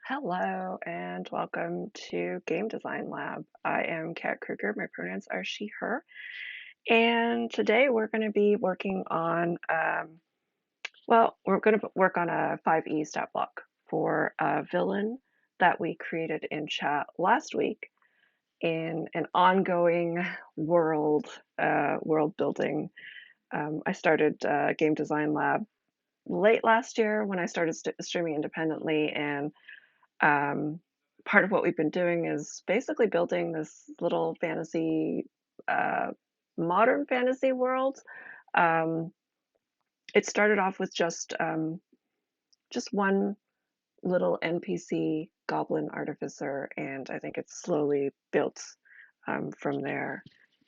Hello and welcome to Game Design Lab. I am Kat Kruger. My pronouns are she, her. And today we're going to be working on, we're going to work on a 5E stat block for a villain that we created in chat last week in an ongoing world building. I started Game Design Lab late last year when I started streaming independently, and um, part of what we've been doing is basically building this little fantasy, uh, modern fantasy world. Um, it started off with just one little NPC goblin artificer, and I think it's slowly built from there.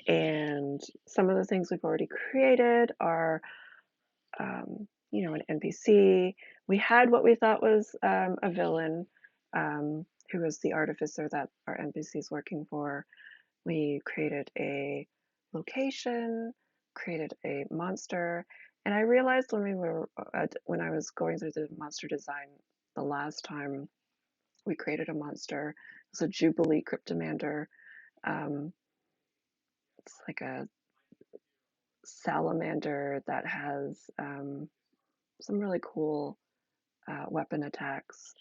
And some of the things we've already created are, an NPC. We had what we thought was a villain, who was the artificer that our NPC is working for. We created a location, created a monster, and I realized when I was going through the monster design the last time we created a monster. It's a Jubilee Cryptomander. Um, it's like a salamander that has some really cool weapon attacks.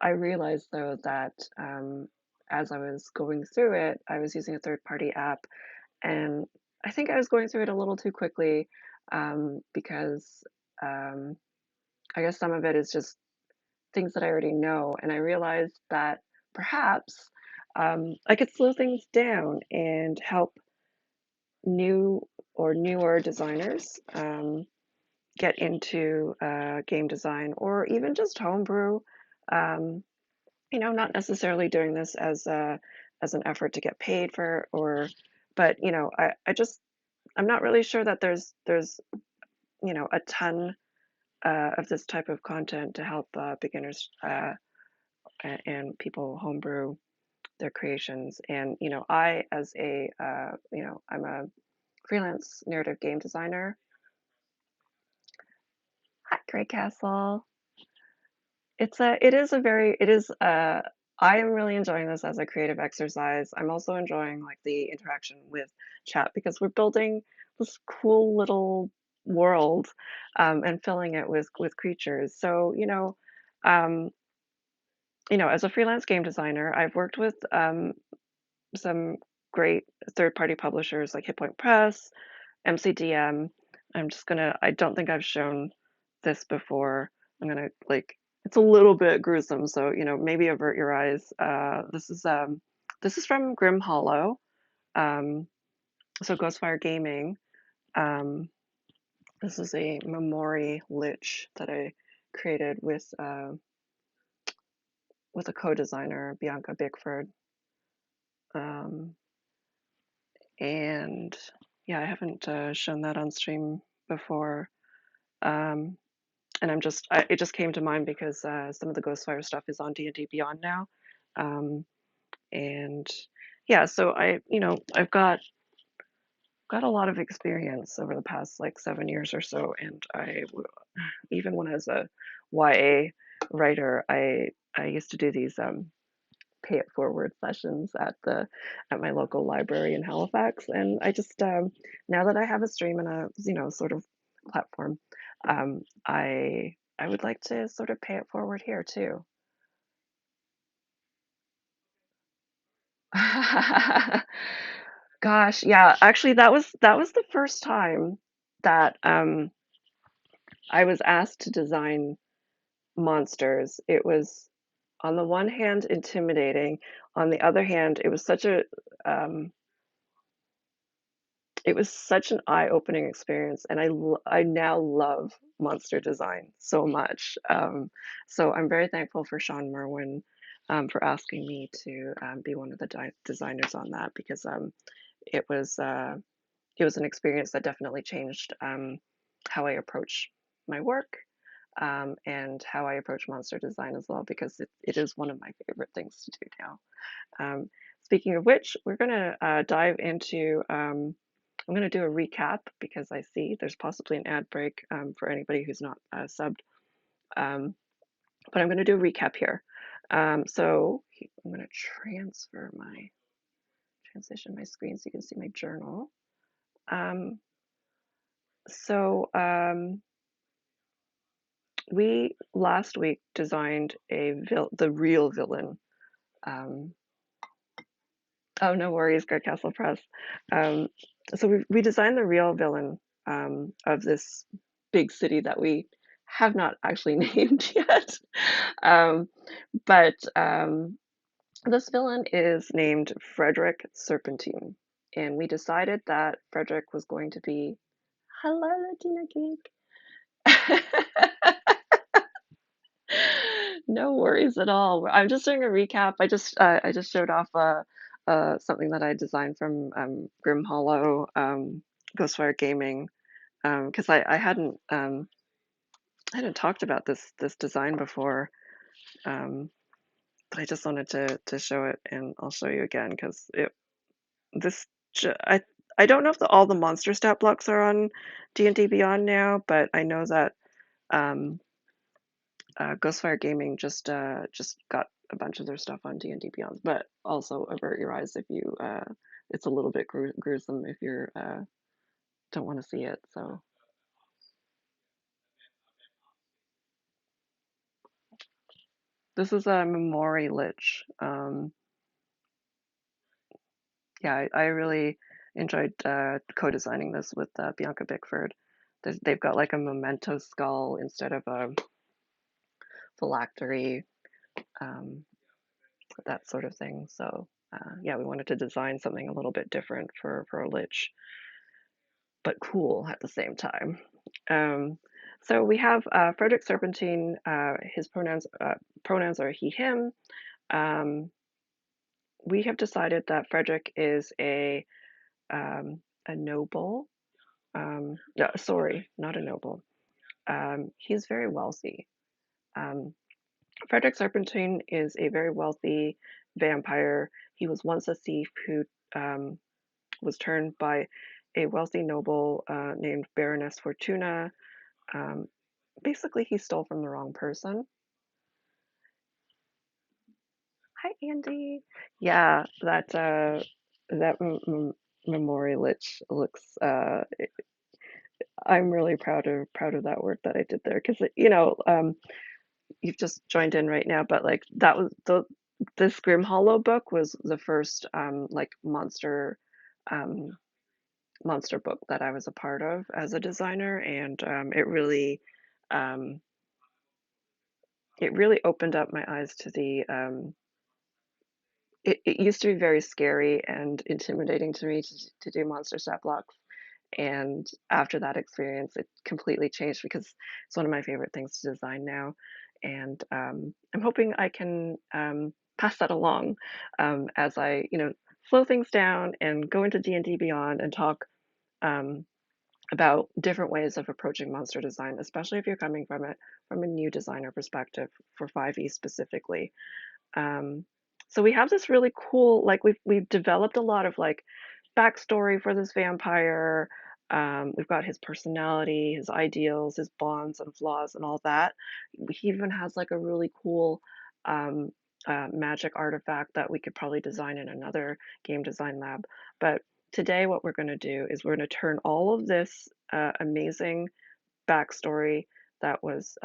I realized though that as I was going through it, I was using a third-party app, and I think I was going through it a little too quickly because um, I guess some of it is just things that I already know, and I realized that perhaps I could slow things down and help new or newer designers get into game design or even just homebrew. Um, not necessarily doing this as an effort to get paid for but I'm not really sure that there's a ton of this type of content to help beginners and people homebrew their creations. And I as a I'm a freelance narrative game designer. Hi, Grey Castle. It is I am really enjoying this as a creative exercise. I'm also enjoying like the interaction with chat because we're building this cool little world and filling it with creatures. So, um, as a freelance game designer, I've worked with some great third-party publishers like Hit Point Press, MCDM. I don't think I've shown this before. I'm gonna like, it's a little bit gruesome, so, maybe avert your eyes. This is from Grim Hollow, um, so Ghostfire Gaming. Um, this is a Memori Lich that I created with a co-designer, Bianca Bickford. Um, and yeah, I haven't shown that on stream before. Um, and it just came to mind because some of the Ghostfire stuff is on D&D Beyond now. Um, and yeah, so I've got a lot of experience over the past like 7 years or so. And even when I was a YA writer, I used to do these pay it forward sessions at my local library in Halifax. And now that I have a stream and a sort of platform, I would like to sort of pay it forward here too. Gosh, yeah, actually that was the first time that I was asked to design monsters. It was on the one hand intimidating, on the other hand, um, it was such an eye-opening experience, and I now love monster design so much. So I'm very thankful for Sean Merwin for asking me to be one of the designers on that because it was uh, it was an experience that definitely changed how I approach my work and how I approach monster design as well because it is one of my favorite things to do now. Speaking of which, we're going to dive into I'm going to do a recap because I see there's possibly an ad break for anybody who's not subbed. Um, but I'm going to do a recap here. So I'm going to transition my screen so you can see my journal. Um, so we last week designed the real villain. Um, oh, no worries, Greg Castle Press. Um, so we designed the real villain of this big city that we have not actually named yet. Um, but this villain is named Frederick Serpentine, and we decided that Frederick was going to be hello, Latina Geek. No worries at all. I'm just doing a recap. I just showed off something that I designed from Grim Hollow, Ghostfire Gaming, because I hadn't talked about this design before, but I just wanted to show it, and I'll show you again because it this j- I don't know if all the monster stat blocks are on D&D Beyond now, but I know that um, Ghostfire Gaming just got a bunch of their stuff on D&D Beyond, but also avert your eyes if you it's a little bit gruesome if you're don't want to see it. So this is a Memory Lich. Yeah, I really enjoyed co-designing this with Bianca Bickford. They've got like a memento skull instead of a phylactery, um, that sort of thing. So yeah, we wanted to design something a little bit different for a lich, but cool at the same time. Um, so we have Frederick Serpentine. His pronouns are he him. Um, we have decided that Frederick is a noble. No, sorry, not a noble. He's very wealthy. Um, Frederick Serpentine is a very wealthy vampire. He was once a thief who um, was turned by a wealthy noble named Baroness Fortuna. Um, Basically, he stole from the wrong person. Hi, Andy. Yeah, that Memory Lich looks. I'm really proud of that work that I did there because you've just joined in right now, but like that was this Grim Hollow book was the first like um monster book that I was a part of as a designer, and um it really opened up my eyes to the it used to be very scary and intimidating to me to do monster stat blocks. And after that experience, it completely changed because it's one of my favorite things to design now. And I'm hoping I can pass that along as I, slow things down and go into D&D Beyond and talk um, about different ways of approaching monster design, especially if you're coming from a new designer perspective for 5e specifically. Um, so we have this really cool, like we've developed a lot of like backstory for this vampire. We've got his personality, his ideals, his bonds and flaws, and all that. He even has like a really cool um, magic artifact that we could probably design in another game design lab. But today, what we're going to do is we're going to turn all of this amazing backstory that was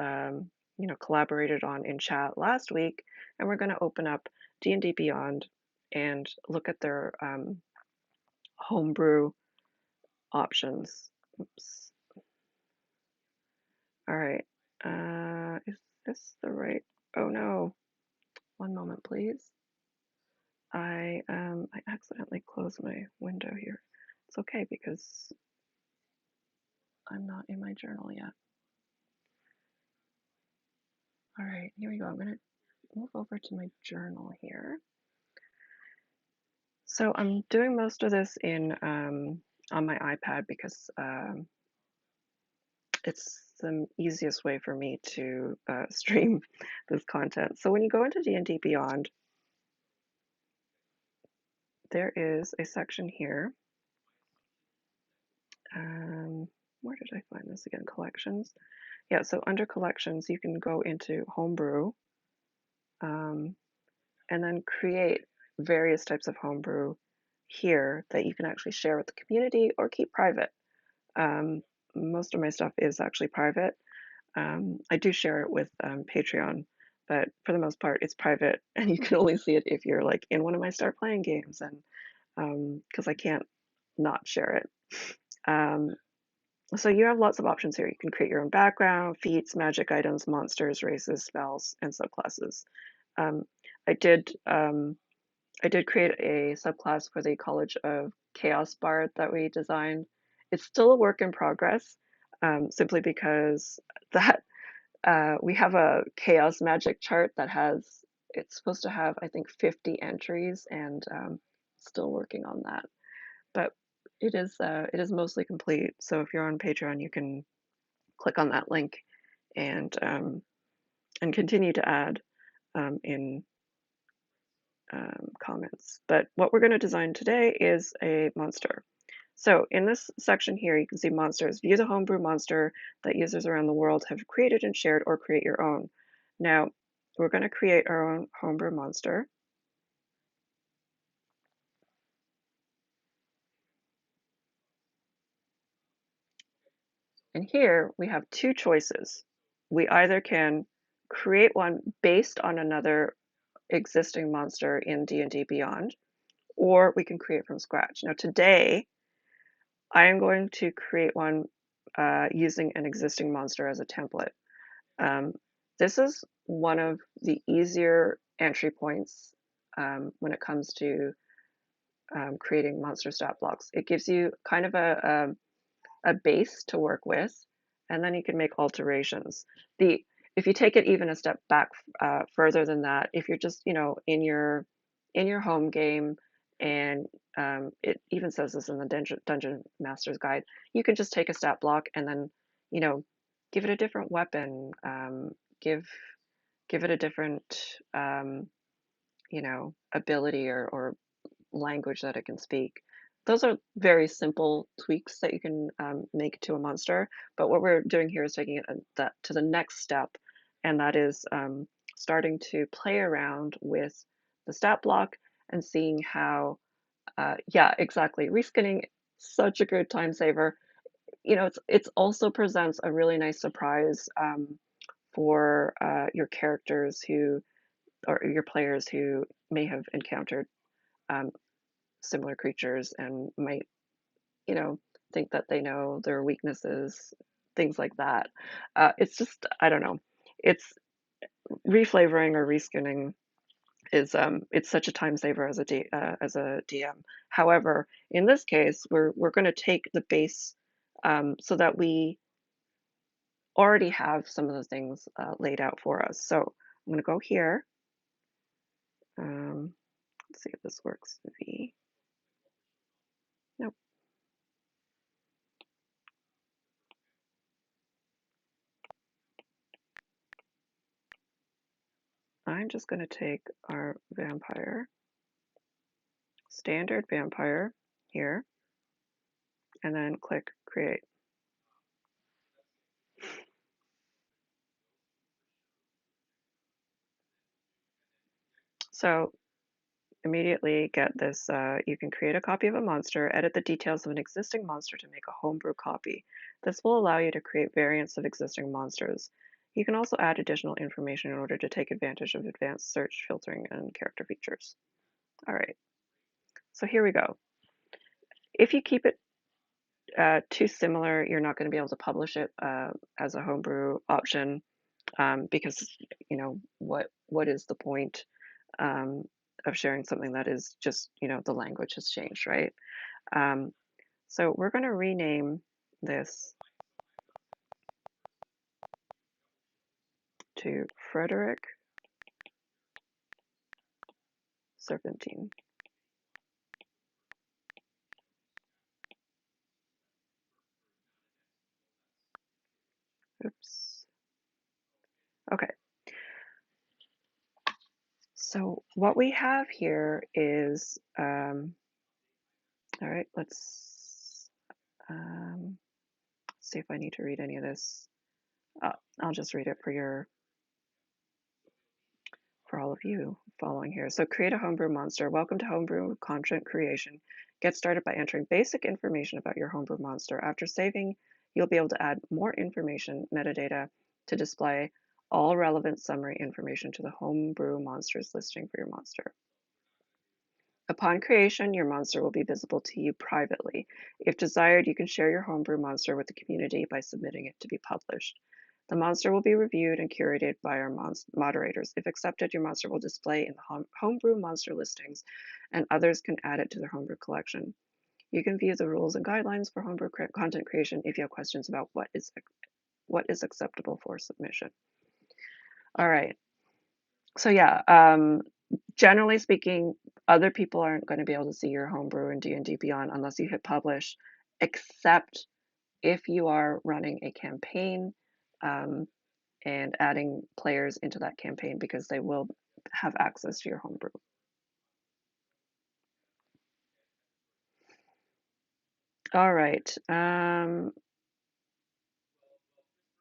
collaborated on in chat last week, and we're going to open up D&D Beyond and look at their homebrew options. Oops. All right. Is this the right? Oh no. One moment, please. I accidentally closed my window here. It's okay because I'm not in my journal yet. All right, here we go. I'm gonna move over to my journal here. So I'm doing most of this in on my iPad because it's the easiest way for me to stream this content. So when you go into D&D Beyond, there is a section here. Where did I find this again? Collections. yeah, so under collections, you can go into homebrew, um, and then create various types of homebrew here that you can actually share with the community or keep private. Um, Most of my stuff is actually private. I do share it with Patreon, but for the most part, it's private, and you can only see it if you're like in one of my start playing games, and because I can't not share it. Um, so you have lots of options here. You can create your own background, feats, magic items, monsters, races, spells, and subclasses. Um, I did I did create a subclass for the College of Chaos Bard that we designed. It's still a work in progress, simply because that we have a chaos magic chart that has it's supposed to have I think 50 entries, and still working on that. But it is mostly complete. So if you're on Patreon, you can click on that link and continue to add in comments. But what we're going to design today is a monster. So in this section here, you can see monsters. View the homebrew monster that users around the world have created and shared, or create your own. Now, we're going to create our own homebrew monster. And here we have two choices. We either can create one based on another existing monster in D&D Beyond, or we can create from scratch. Now today, I am going to create one using an existing monster as a template. Um, this is one of the easier entry points when it comes to creating monster stat blocks. It gives you kind of a base to work with, and then you can make alterations. The If you take it even a step back further than that, if you're just in your home game, and it even says this in the Dungeon Master's Guide, you can just take a stat block and then you know give it a different weapon, give give it a different ability or language that it can speak. Those are very simple tweaks that you can make to a monster. But what we're doing here is taking it that to the next step, and that is starting to play around with the stat block and seeing how, yeah, exactly. Reskinning, such a good time saver. It's also presents a really nice surprise for your characters who or your players who may have encountered um, similar creatures and might, you know, think that they know their weaknesses, things like that. It's just, I don't know. It's reflavoring or reskinning is it's such a time saver as as a DM. However, in this case, we're going to take the base so that we already have some of the things laid out for us. So I'm going to go here. Um, let's see if this works. V. Nope. I'm just going to take our vampire, standard vampire here, and then click create. So immediately get this, you can create a copy of a monster, edit the details of an existing monster to make a homebrew copy. This will allow you to create variants of existing monsters. You can also add additional information in order to take advantage of advanced search, filtering, and character features. All right, so here we go. If you keep it too similar, you're not going to be able to publish it as a homebrew option, because what is the point um, of sharing something that is just the language has changed, right? Um, so we're going to rename this to Frederick Serpentine. Oops. Okay. So what we have here is, all right, let's see if I need to read any of this. I'll just read it for all of you following here. So create a homebrew monster. Welcome to homebrew content creation. Get started by entering basic information about your homebrew monster. After saving, you'll be able to add more information, metadata, to display all relevant summary information to the homebrew monsters listing for your monster. Upon creation, your monster will be visible to you privately. If desired, you can share your homebrew monster with the community by submitting it to be published. The monster will be reviewed and curated by our moderators. If accepted, your monster will display in the homebrew monster listings, and others can add it to their homebrew collection. You can view the rules and guidelines for homebrew content creation if you have questions about what is acceptable for submission. All right. So yeah, generally speaking, other people aren't going to be able to see your homebrew in D&D Beyond unless you hit publish, except if you are running a campaign um, and adding players into that campaign, because they will have access to your homebrew. All right.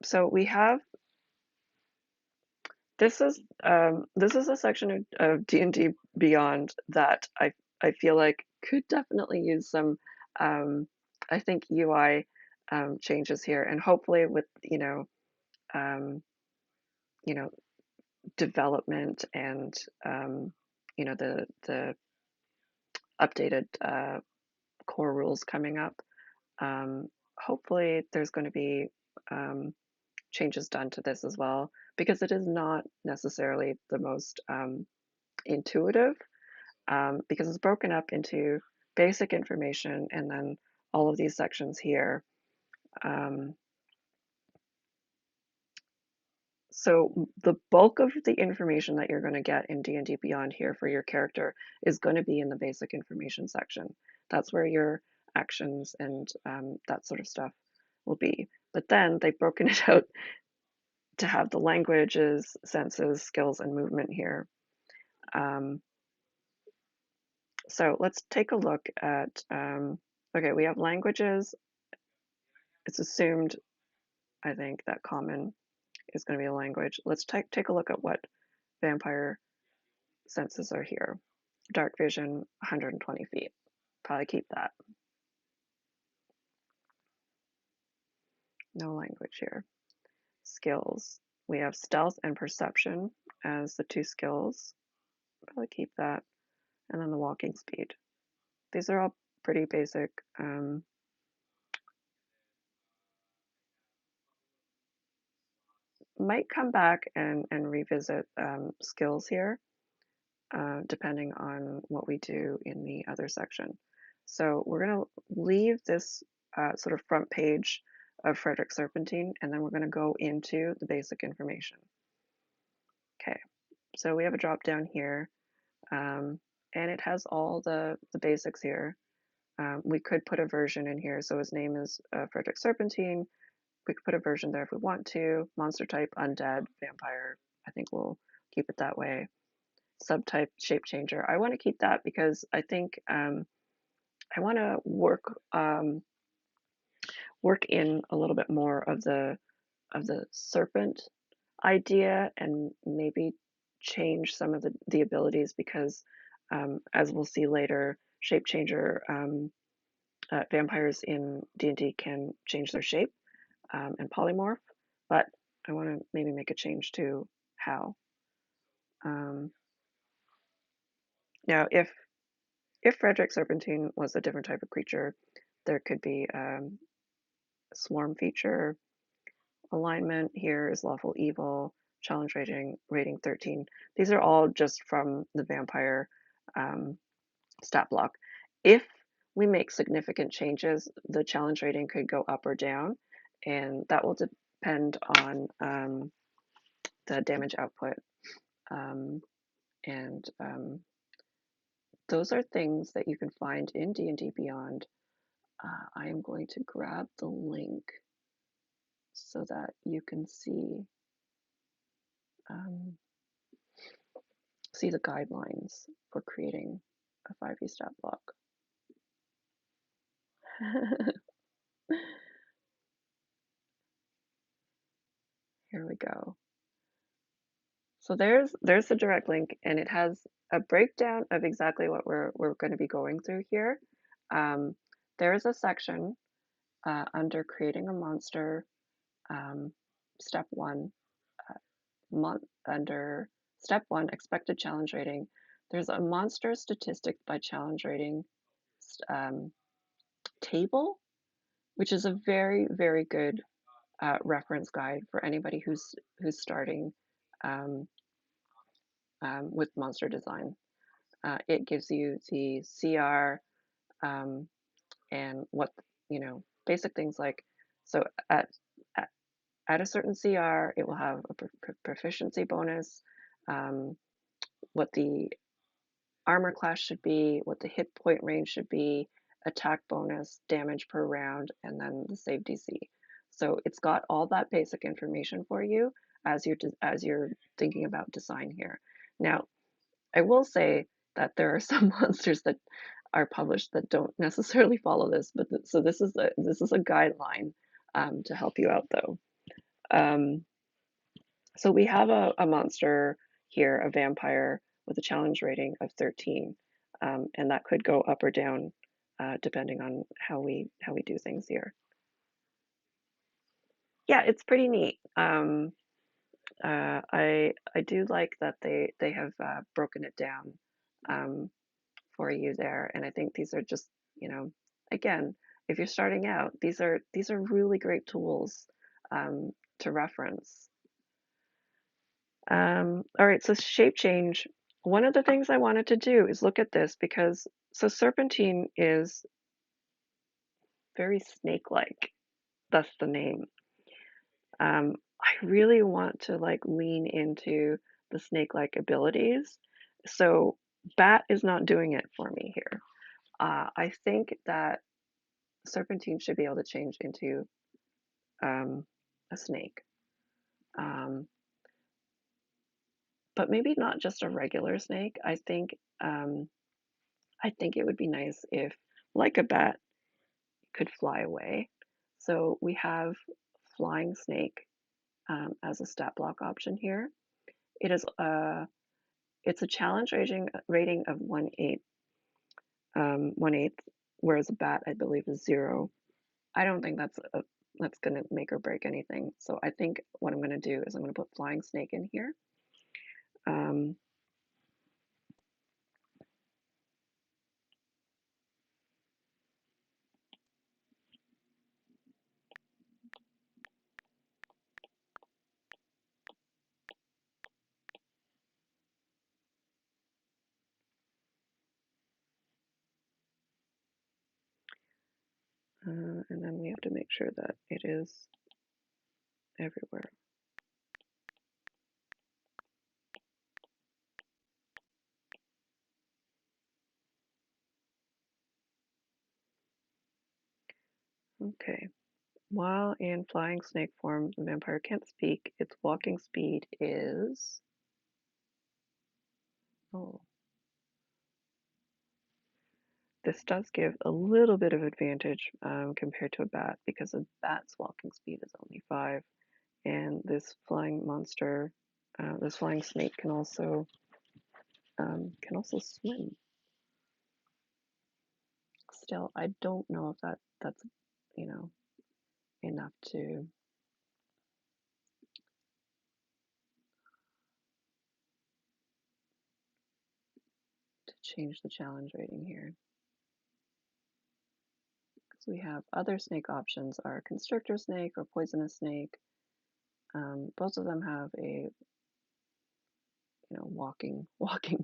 So we have this is a section of D&D Beyond that I feel like could definitely use some I think UI changes here, and hopefully with um, you know development and the updated core rules coming up. Hopefully there's going to be changes done to this as well, because it is not necessarily the most intuitive, because it's broken up into basic information and then all of these sections here. Um, so the bulk of the information that you're going to get in D&D Beyond here for your character is going to be in the basic information section. That's where your actions and that sort of stuff will be. But then they've broken it out to have the languages, senses, skills, and movement here. Um, so let's take a look at, okay, we have languages. It's assumed, I think, that common is going to be a language. Let's take a look at what vampire senses are here. Dark vision, 120 feet. Probably keep that. No language here. Skills. We have stealth and perception as the two skills. Probably keep that. And then the walking speed. These are all pretty basic. Might come back and revisit skills here, depending on what we do in the other section. So we're going to leave this sort of front page of Frederick Serpentine, and then we're going to go into the basic information. Okay, so we have a drop down here, and it has all the basics here. We could put a version in here. So his name is Frederick Serpentine. We could put a version there if we want to. Monster type, undead, vampire. I think we'll keep it that way. Subtype, shape changer. I want to keep that because I think I want to work in a little bit more of the serpent idea, and maybe change some of the abilities, because as we'll see later, shape changer vampires in D&D can change their shape and polymorph, but I want to maybe make a change to how. Now, if Frederick Serpentine was a different type of creature, there could be swarm feature. Alignment here is lawful evil. Challenge rating 13. These are all just from the vampire stat block. If we make significant changes, the challenge rating could go up or down, and that will depend on the damage output. And those are things that you can find in D&D Beyond. I am going to grab the link so that you can see the guidelines for creating a 5e stat block. Here we go. So there's the direct link, and it has a breakdown of exactly what we're going to be going through here. Um, there is a section under creating a monster, um, step one, under step one, expected challenge rating. There's a monster statistics by challenge rating um, table, which is a very, very good reference guide for anybody who's starting um, with monster design. It gives you the CR um, and what, basic things like, so at, at a certain CR, it will have a proficiency bonus, um, what the armor class should be, what the hit point range should be, attack bonus, damage per round, and then the save DC. So it's got all that basic information for you as you're thinking about design here. Now, I will say that there are some monsters that are published that don't necessarily follow this, but so this is a guideline to help you out though. So we have a monster here, a vampire with a challenge rating of 13, and that could go up or down depending on how we do things here. Yeah, it's pretty neat. I do like that they have broken it down for you there, and I think these are just, again, if you're starting out, these are really great tools to reference. All right, so shape change. One of the things I wanted to do is look at this because so Serpentine is very snake-like. That's the name. I really want to like lean into the snake-like abilities. So Bat is not doing it for me here. I think that Serpentine should be able to change into a snake. Um, but maybe not just a regular snake. I think it would be nice if, like a bat, could fly away. So we have flying snake as a stat block option here. It is it's a challenge rating of 1/8, 1/8, whereas a bat I believe is 0. I don't think that's gonna make or break anything. So I think what I'm gonna do is I'm gonna put flying snake in here. Um, and then we have to make sure that it is everywhere. Okay. While in flying snake form, the vampire can't speak. Its walking speed is... Oh. This does give a little bit of advantage compared to a bat because a bat's walking speed is only 5. And this flying monster, this flying snake can also swim. Still, I don't know if that's enough to change the challenge rating here. Because we have other snake options are constrictor snake or poisonous snake. Both of them have a walking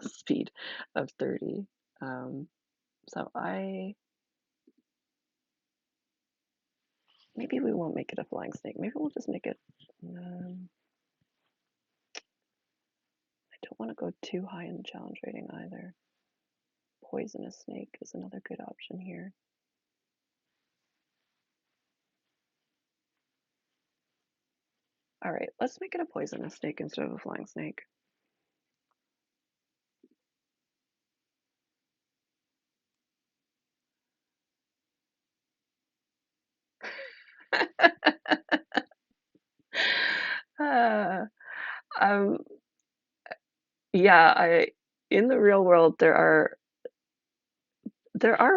speed of 30. So maybe we won't make it a flying snake. Maybe we'll just make it. I don't want to go too high in the challenge rating either. Poisonous snake is another good option here. All right, let's make it a poisonous snake instead of a flying snake. Yeah. Um, yeah, I in the real world, there are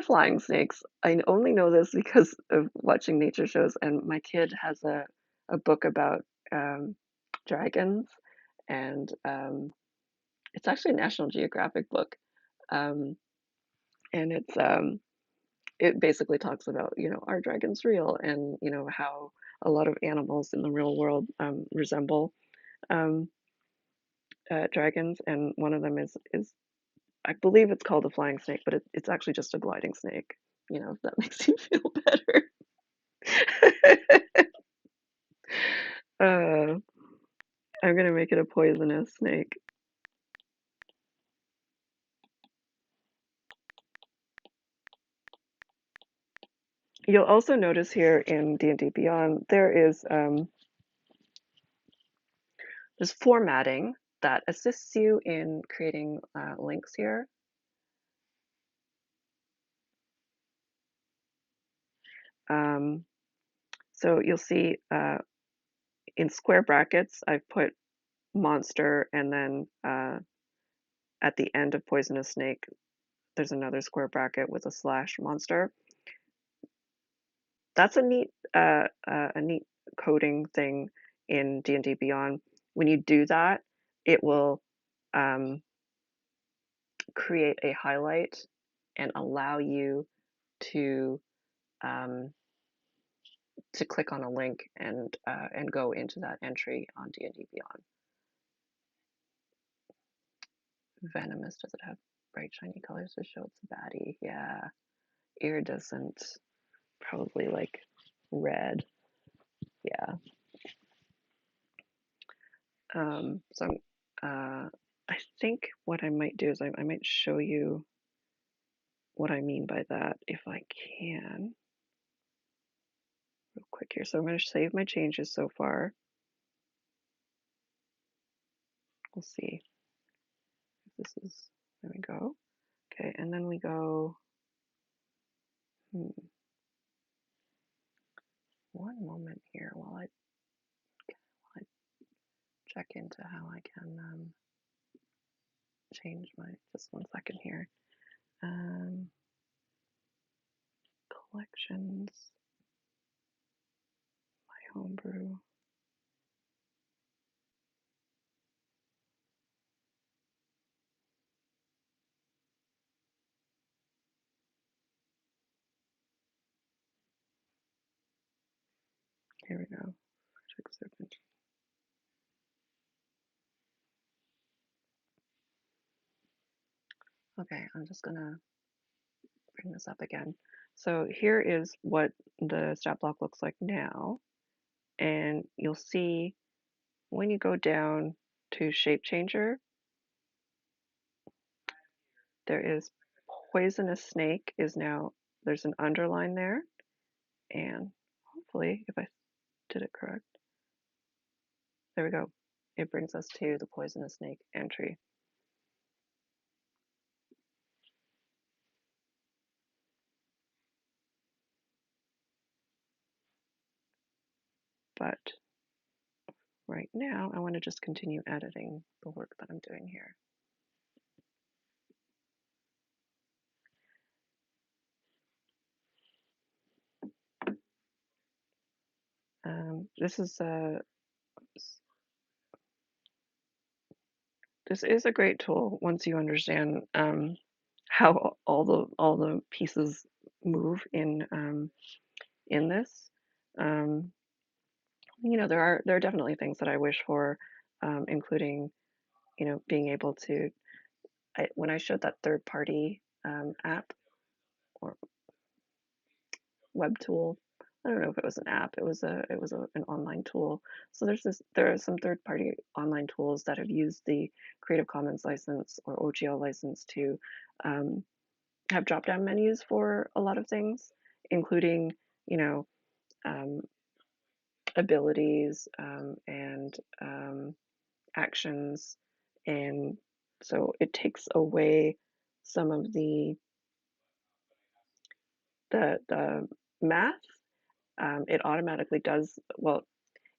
flying snakes. I only know this because of watching nature shows, and my kid has a book about, um, dragons, and, it's actually a National Geographic book, um, and it basically talks about, are dragons real? And, how a lot of animals in the real world, resemble, um, dragons, and one of them is I believe it's called a flying snake, but it's actually just a gliding snake, if that makes you feel better. Uh, I'm gonna make it a poisonous snake. You'll also notice here in D&D Beyond, there's formatting that assists you in creating links here. Um, so you'll see in square brackets, I've put monster, and then at the end of poisonous snake, there's another square bracket with a slash monster. That's a neat coding thing in D&D Beyond. When you do that, it will um, create a highlight and allow you to um, to click on a link and go into that entry on D&D Beyond. Venomous, does it have bright shiny colors to show it's a baddie? Yeah. Iridescent, probably like red. Yeah. So I think what I might do is I might show you what I mean by that if I can real quick here. So I'm going to save my changes so far. We'll see if this is, there we go. Okay, and then we go, one moment here while I check into how I can change just 1 second here. Collections, my homebrew. Here we go. Frederick Serpentine. Okay, I'm just gonna bring this up again. So here is what the stat block looks like now. And you'll see when you go down to shape changer, there is poisonous snake is now, there's an underline there. And hopefully, if I did it correct, there we go. It brings us to the poisonous snake entry. But right now, I want to just continue editing the work that I'm doing here. This is a great tool once you understand how all the pieces move in this. Um, there are definitely things that I wish for, including being able to. When I showed that third party app or web tool. I don't know if it was an app. An online tool. So there are some third party online tools that have used the Creative Commons license or OGL license to um, have drop down menus for a lot of things, including you know um, abilities and actions, and so it takes away some of the math. It automatically does, well,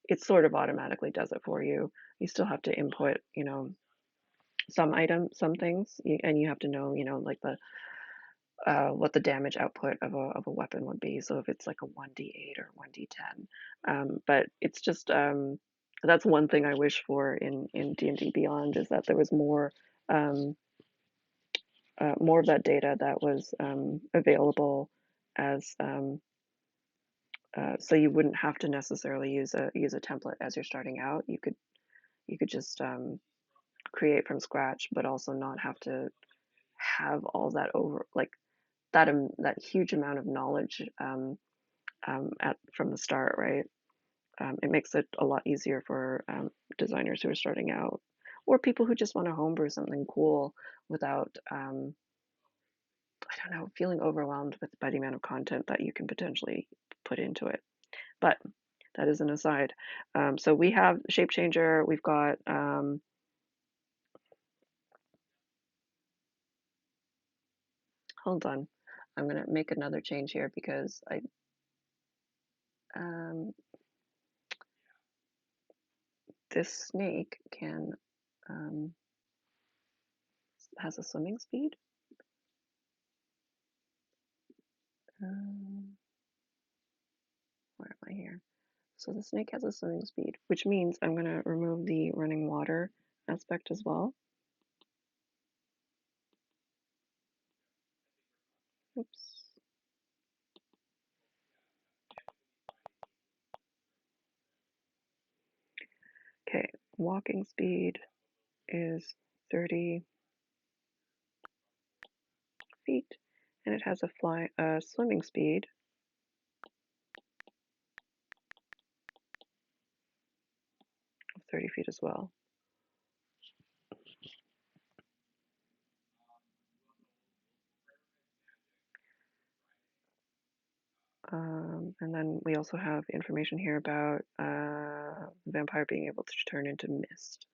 it sort of automatically does it for you. You still have to input, some things, and you have to know, like the what the damage output of a weapon would be. So if it's like a 1d8 or 1d10, but it's just that's one thing I wish for in D&D Beyond is that there was um, more of that data that was available as so you wouldn't have to necessarily use a template as you're starting out. You could just create from scratch, but also not have to have all that over like that huge amount of knowledge at from the start, right? It makes it a lot easier for designers who are starting out, or people who just want to homebrew something cool without, I don't know, feeling overwhelmed by the amount of content that you can potentially put into it. But that is an aside. So we have shape changer. We've got hold on. I'm gonna make another change here because I um, this snake can has a swimming speed. Um, where am I here? So the snake has a swimming speed, which means I'm going to remove the running water aspect as well. Oops. Okay, walking speed is 30 feet, and it has a swimming speed of 30 feet as well. And then we also have information here about the vampire being able to turn into mist.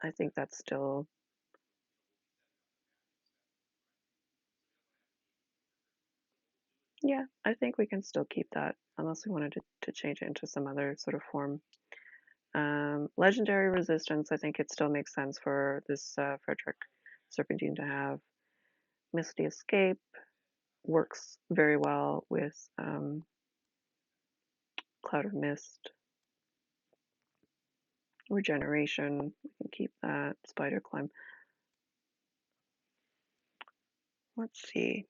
I think that's still, yeah, I think we can still keep that unless we wanted to change it into some other sort of form. Legendary resistance, I think it still makes sense for this Frederick Serpentine to have. Misty Escape works very well with Cloud of Mist. Regeneration, we can keep that. Spider Climb. Let's see.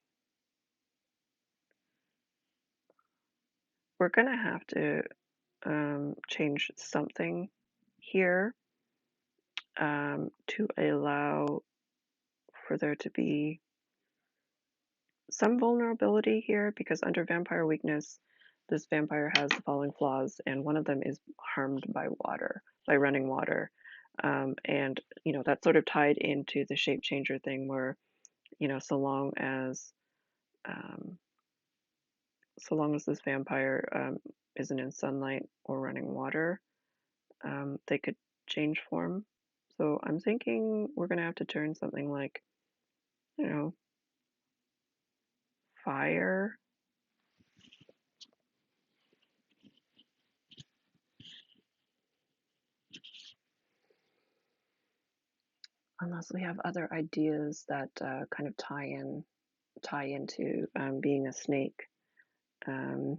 We're gonna have to change something here to allow for there to be some vulnerability here because under vampire weakness, this vampire has the following flaws, and one of them is harmed by water, by running water. And that's sort of tied into the shape changer thing where, so long as um, this vampire isn't in sunlight or running water, they could change form. So I'm thinking we're gonna have to turn something like, you know, fire. Unless we have other ideas that kind of tie into being a snake. Um,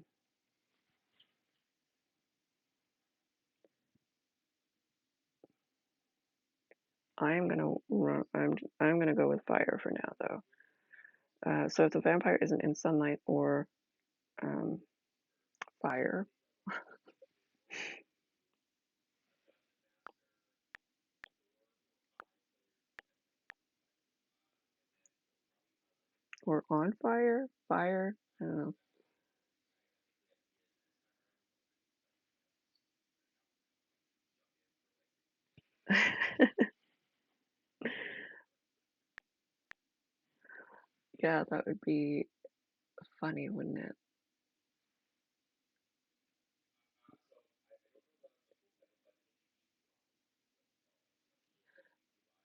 I'm gonna go with fire for now, though. So if the vampire isn't in sunlight or um, fire or on fire, I don't know. Yeah, that would be funny, wouldn't it?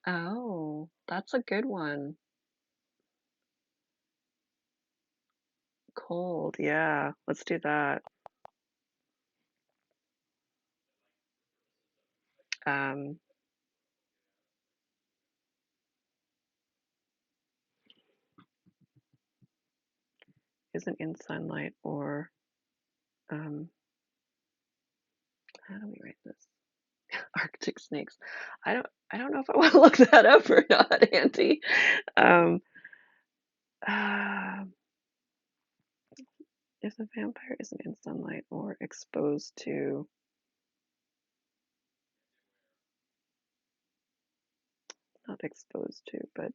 Oh, that's a good one. Cold, yeah. Let's do that. Um, isn't in sunlight or um, how do we write this? Arctic snakes. I don't know if I want to look that up or not, Auntie. Um, uh, if a vampire isn't in sunlight or exposed to, not exposed to, but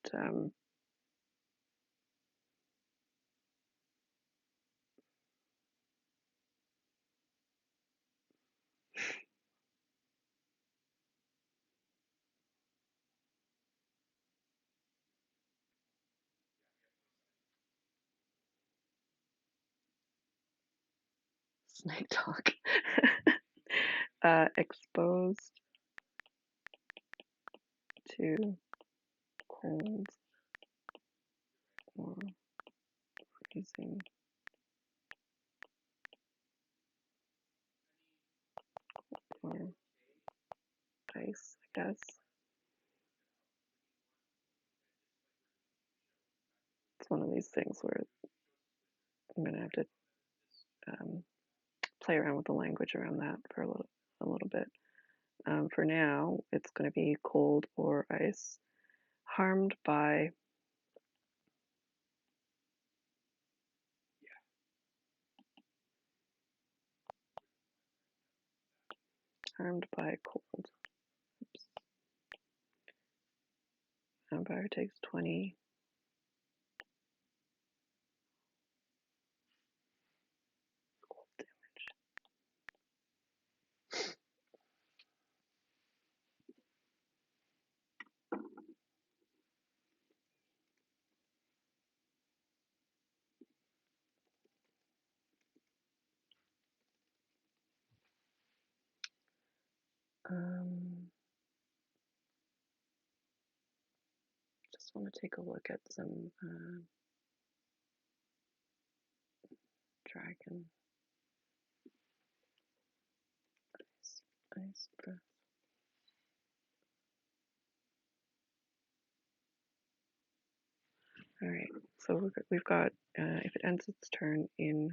snake talk. Exposed to cold or freezing or ice, I guess. It's one of these things where I'm gonna have to play around with the language around that for a little bit. For now, it's going to be cold or ice. Harmed by cold. Oops. Vampire takes 20. Cold damage. Just want to take a look at some dragon ice breath. All right, so we've got if it ends its turn in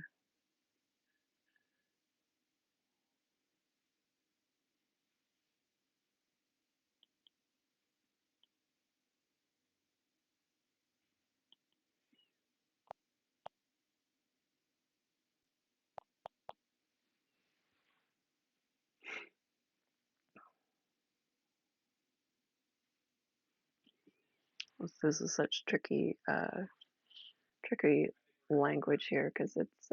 this is such tricky language here because it's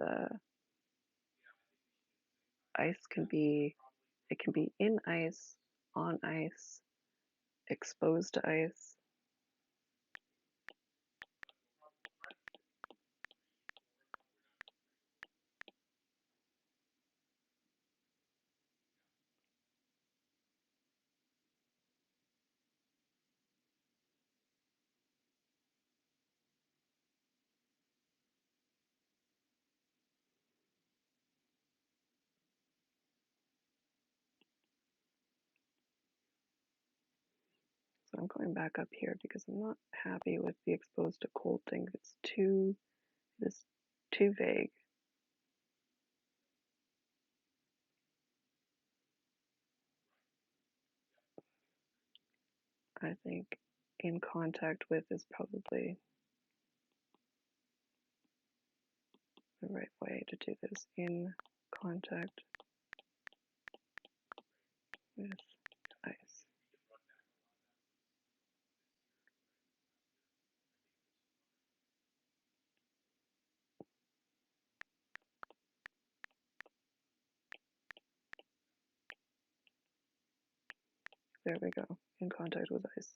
ice can be in ice, on ice, exposed to ice. So I'm going back up here because I'm not happy with the exposed to cold thing. It's too vague. I think in contact with is probably the right way to do this. In contact with ice. There we go. In contact with ice.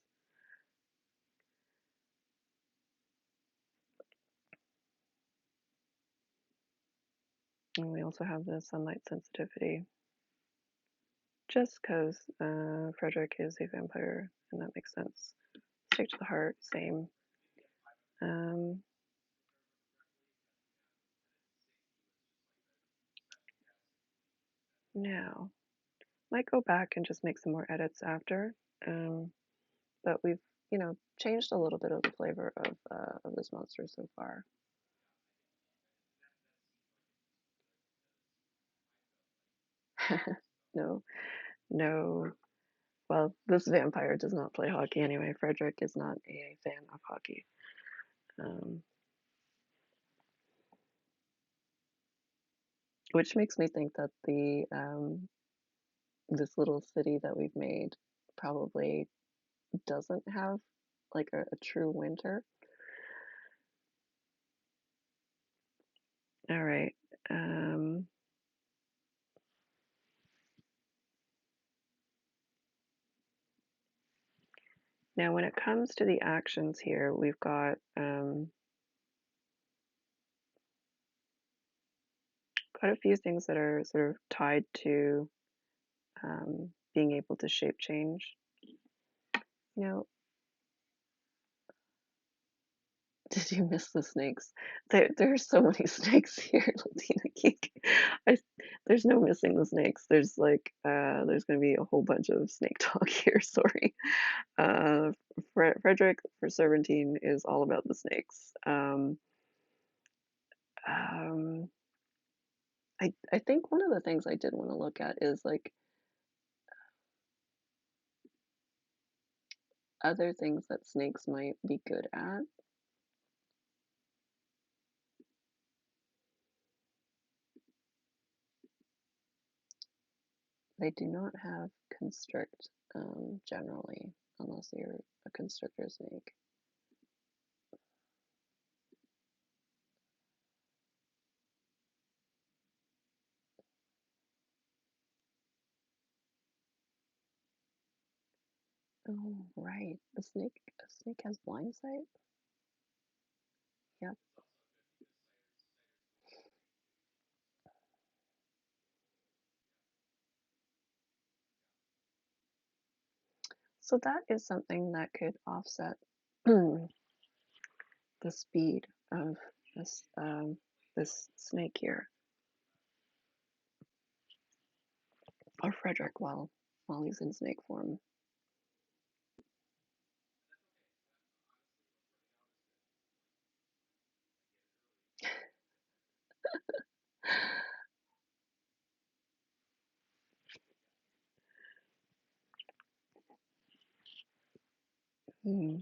And we also have the sunlight sensitivity. Just because Frederick is a vampire, and that makes sense. Straight to the heart, same. Now, Might go back and just make some more edits after. Um, but we've, changed a little bit of the flavor of this monster so far. No, no. Well, this vampire does not play hockey anyway. Frederick is not a fan of hockey. Um, which makes me think that the this little city that we've made probably doesn't have like a true winter. All right. Um, Now, when it comes to the actions here, we've got quite a few things that are sort of tied to being able to shape change. You know, did you miss the snakes? There are so many snakes here, Latina Geek. I, there's no missing the snakes. There's like there's gonna be a whole bunch of snake talk here. Sorry. Uh, Frederick for Serpentine is all about the snakes. Um, I think one of the things I did want to look at is like other things that snakes might be good at. They do not have constrict generally, unless you're a constrictor snake. Oh, right. A snake has blind sight? Yep. So that is something that could offset the speed of this snake here, or Frederick while he's in snake form. Hmm.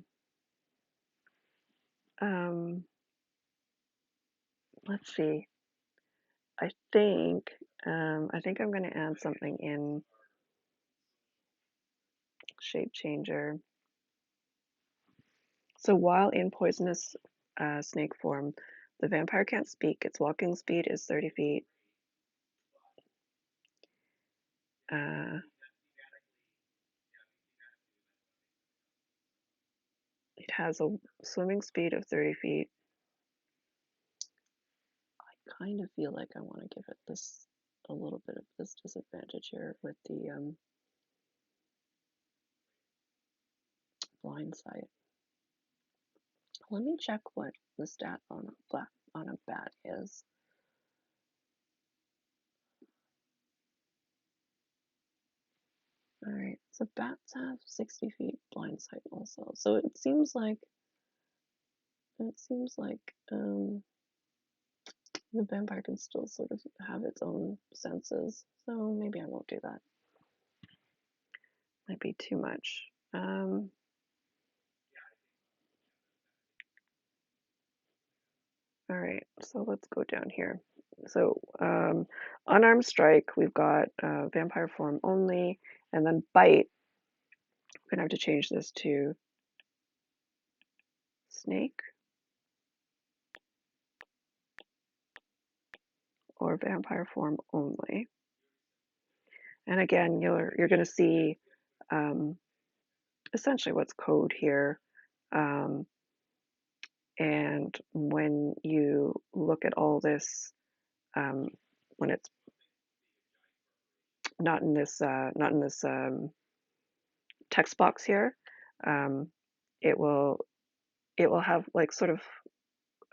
Um, let's see. I think I think I'm going to add something in shape changer. So while in poisonous snake form, the vampire can't speak. Its walking speed is 30 feet. Uh, it has a swimming speed of 30 feet. I kind of feel like I want to give it this a little bit of this disadvantage here with the blind sight. Let me check what the stat on a bat is. All right, so bats have 60 feet blind sight also. So it seems like the vampire can still sort of have its own senses. So maybe I won't do that. Might be too much. All right, so let's go down here. So unarmed strike, we've got vampire form only, and then bite. I'm gonna have to change this to snake or vampire form only. And again, you're gonna see um, essentially what's code here. Um, and when you look at all this, um, when it's not in this text box here, um, it will it will have like sort of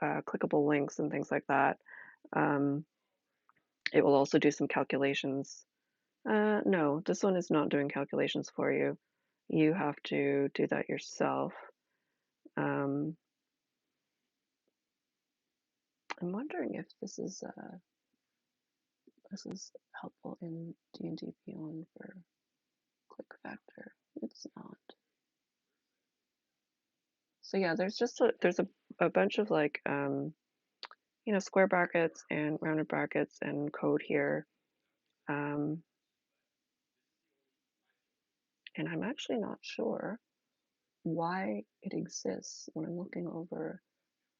clickable links and things like that. Um, it will also do some calculations No, this one is not doing calculations for you. You have to do that yourself. Um, I'm wondering if this is helpful in D&D Beyond for click factor. It's not. So yeah, there's a bunch of like you know, square brackets and rounded brackets and code here. Um, and I'm actually not sure why it exists when I'm looking over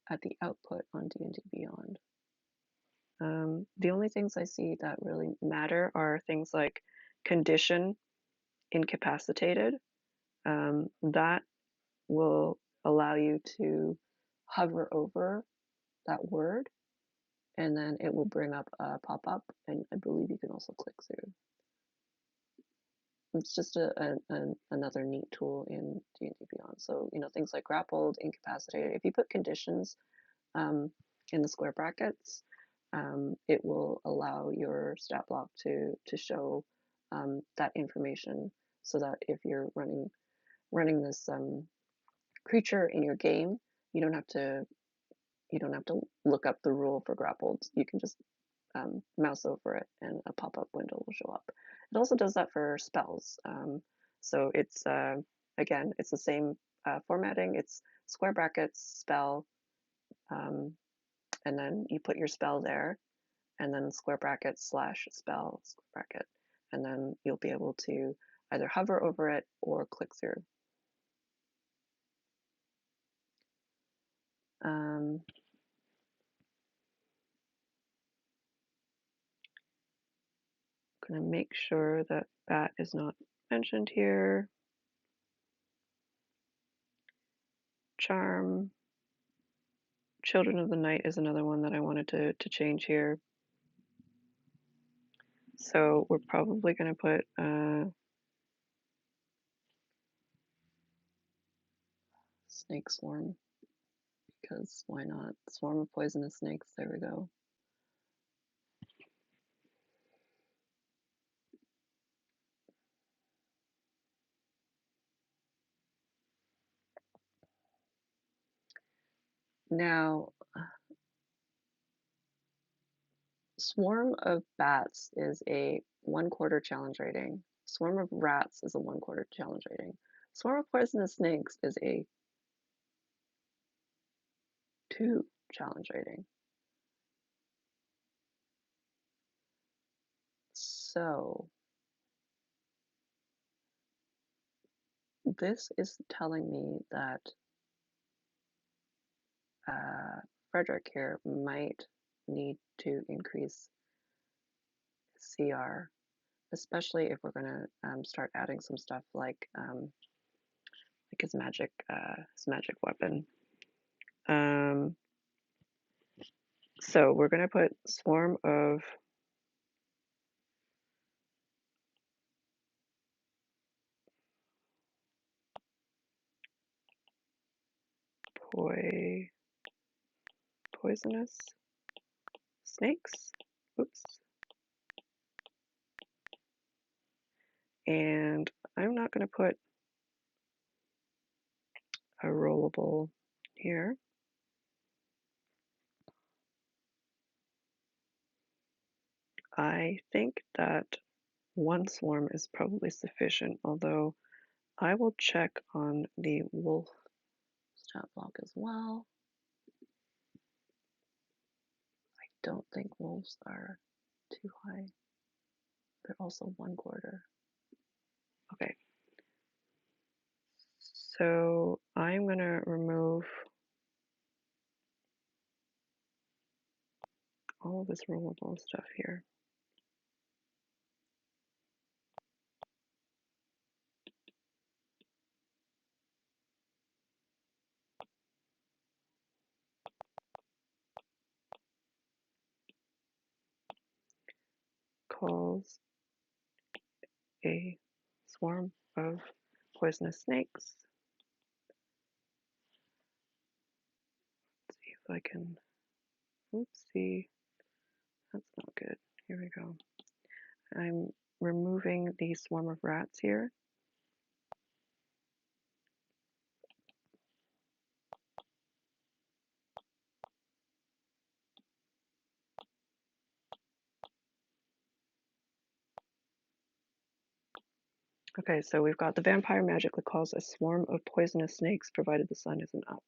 at the output on D&D Beyond. The only things I see that really matter are things like condition incapacitated. That will allow you to hover over that word and then it will bring up a pop-up, and I believe you can also click through. It's just another neat tool in D&D Beyond. So, you know, things like grappled, incapacitated. If you put conditions in the square brackets, it will allow your stat block to show that information, so that if you're running this creature in your game, you don't have to look up the rule for grappled. You can just mouse over it and a pop-up window will show up. It also does that for spells. So it's, again, it's the same formatting. It's square brackets, spell, and then you put your spell there, and then square bracket slash spell, square bracket, and then you'll be able to either hover over it or click through. Going to make sure that that is not mentioned here. Charm. Children of the Night is another one that I wanted to change here. So we're probably going to put snake swarm, because why not? Swarm of poisonous snakes. There we go. Now, Swarm of Bats is a 1/4 challenge rating. Swarm of Rats is a 1/4 challenge rating. Swarm of Poisonous Snakes is a 2 challenge rating. So this is telling me that Frederick here might need to increase CR, especially if we're going to start adding some stuff like his magic weapon. So we're going to put Swarm of poisonous snakes. Oops. And I'm not going to put a rollable here. I think that one swarm is probably sufficient, although I will check on the wolf stat block as well. I don't think wolves are too high. They're also 1/4. Okay. So I'm going to remove all of this rollable stuff here. Calls a swarm of poisonous snakes. Let's see if I can, oopsie, that's not good. Here we go. I'm removing the swarm of rats here. Okay, so we've got the vampire magically calls a swarm of poisonous snakes provided the sun isn't up.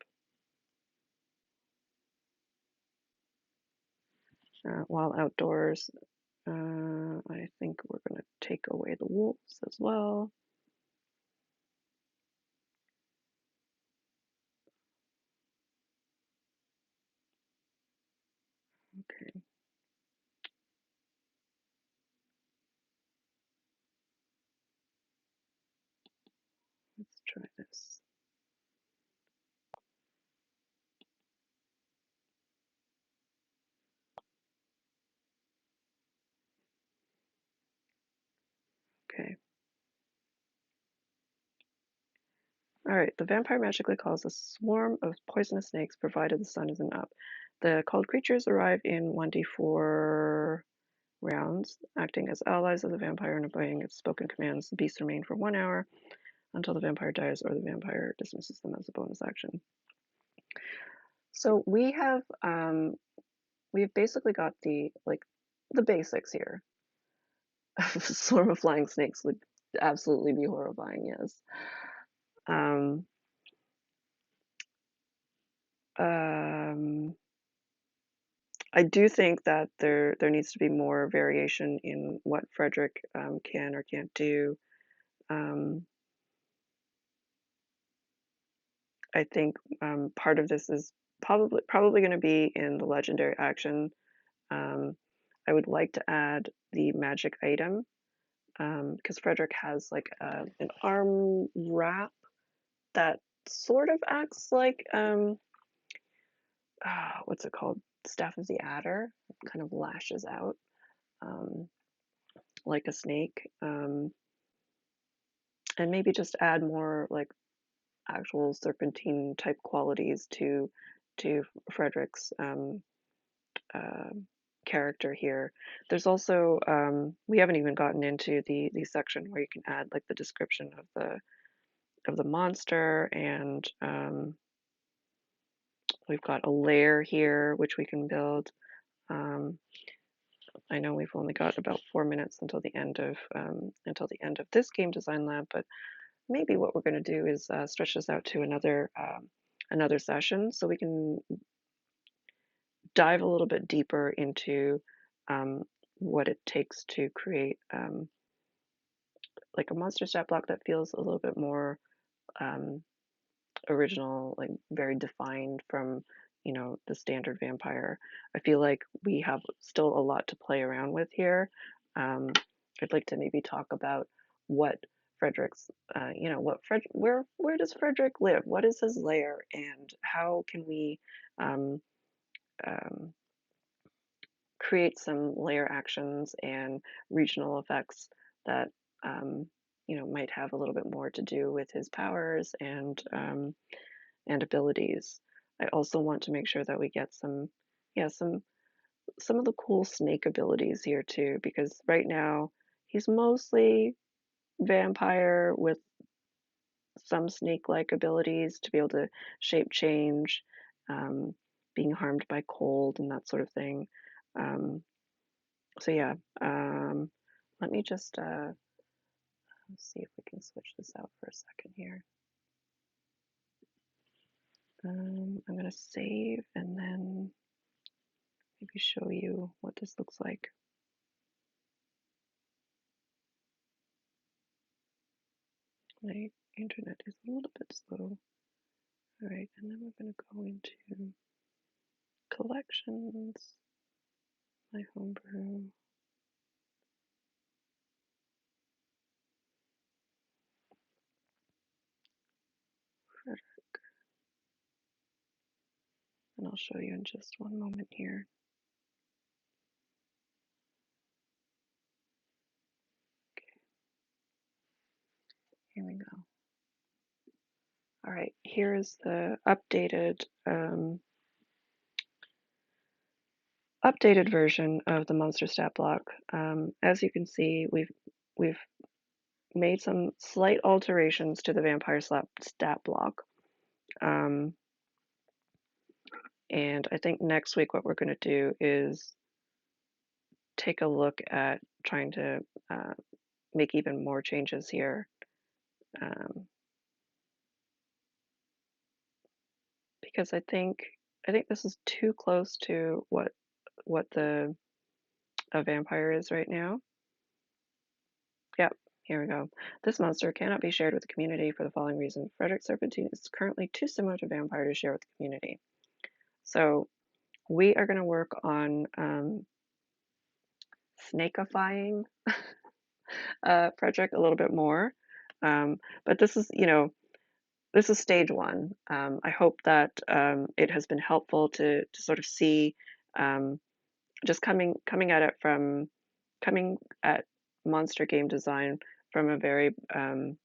While outdoors, I think we're going to take away the wolves as well. Okay. Let's try this. Okay. All right, the vampire magically calls a swarm of poisonous snakes provided the sun isn't up. The called creatures arrive in 1d4 rounds, acting as allies of the vampire and obeying its spoken commands. The beasts remain for 1 hour until the vampire dies or the vampire dismisses them as a bonus action. So we've basically got the basics here. A swarm of flying snakes would absolutely be horrifying, yes. Um, um, I do think that there needs to be more variation in what Frederick can or can't do. Um, I think part of this is probably going to be in the legendary action. Um, I would like to add the magic item because Frederick has like an arm wrap that sort of acts like what's it called? Staff of the Adder. It kind of lashes out um, like a snake. And maybe just add more like actual serpentine type qualities to Frederick's uh, character here. There's also we haven't even gotten into the section where you can add like the description of the monster, and we've got a lair here which we can build. Um, I know we've only got about 4 minutes until the end of this game design lab, but maybe what we're going to do is stretch this out to another session so we can dive a little bit deeper into um, what it takes to create like a monster stat block that feels a little bit more um, original, like very defined from the standard vampire. I feel like we have still a lot to play around with here. I'd like to maybe talk about what Frederick's, where does Frederick live? What is his lair, and how can we um, um, create some layer actions and regional effects that might have a little bit more to do with his powers and abilities. I also want to make sure that we get yeah, some of the cool snake abilities here too, because right now he's mostly vampire with some snake-like abilities to be able to shape change, um, being harmed by cold and that sort of thing. Um, So yeah, let me just see if we can switch this out for a second here. I'm gonna save and then maybe show you what this looks like. My internet is a little bit slow. All right, and then we're gonna go into collections, my homebrew. Frederick, and I'll show you in just one moment here. Okay, here we go. All right, here is the updated version of the monster stat block. As you can see, we've made some slight alterations to the vampire stat block. And I think next week what we're going to do is take a look at trying to make even more changes here. Because I think this is too close to what a vampire is right now. Yep, here we go. This monster cannot be shared with the community for the following reason. Frederick Serpentine is currently too similar to vampire to share with the community. So we are going to work on snakeifying Frederick a little bit more. But this is, this is stage one. I hope that it has been helpful to sort of see just coming at it from coming at monster game design from a very from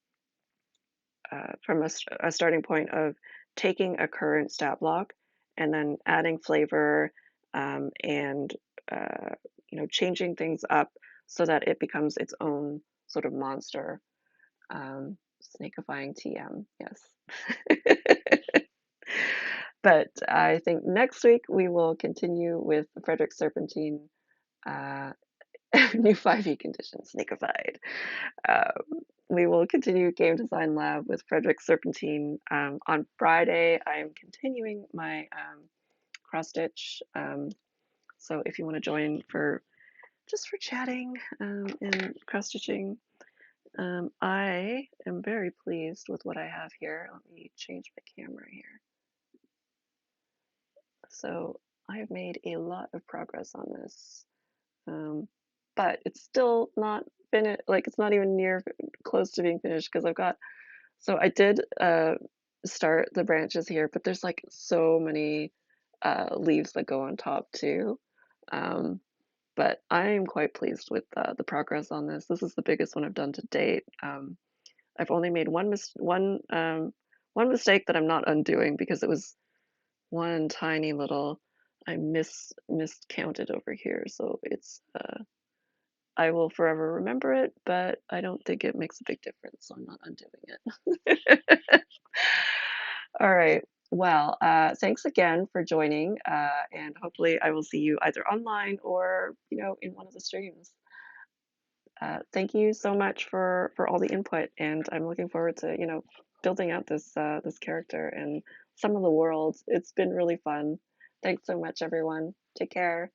a starting point of taking a current stat block and then adding flavor and changing things up so that it becomes its own sort of monster. Snakeifying TM, yes. But I think next week we will continue with Frederick Serpentine, new 5e condition, Snakified. We will continue Game Design Lab with Frederick Serpentine. On Friday, I am continuing my cross stitch. So if you want to join for just for chatting and cross stitching, I am very pleased with what I have here. Let me change my camera here. So I have made a lot of progress on this, but it's still not finished. Like it's not even near close to being finished because I've got. So I did start the branches here, but there's like so many leaves that go on top too. But I am quite pleased with the progress on this. This is the biggest one I've done to date. I've only made one mistake that I'm not undoing because it was one tiny little I miscounted over here. So it's I will forever remember it, but I don't think it makes a big difference, so I'm not undoing it. All right. Well, thanks again for joining, and hopefully I will see you either online or in one of the streams. Thank you so much for all the input, and I'm looking forward to building out this character and some of the worlds. It's been really fun. Thanks so much, everyone. Take care.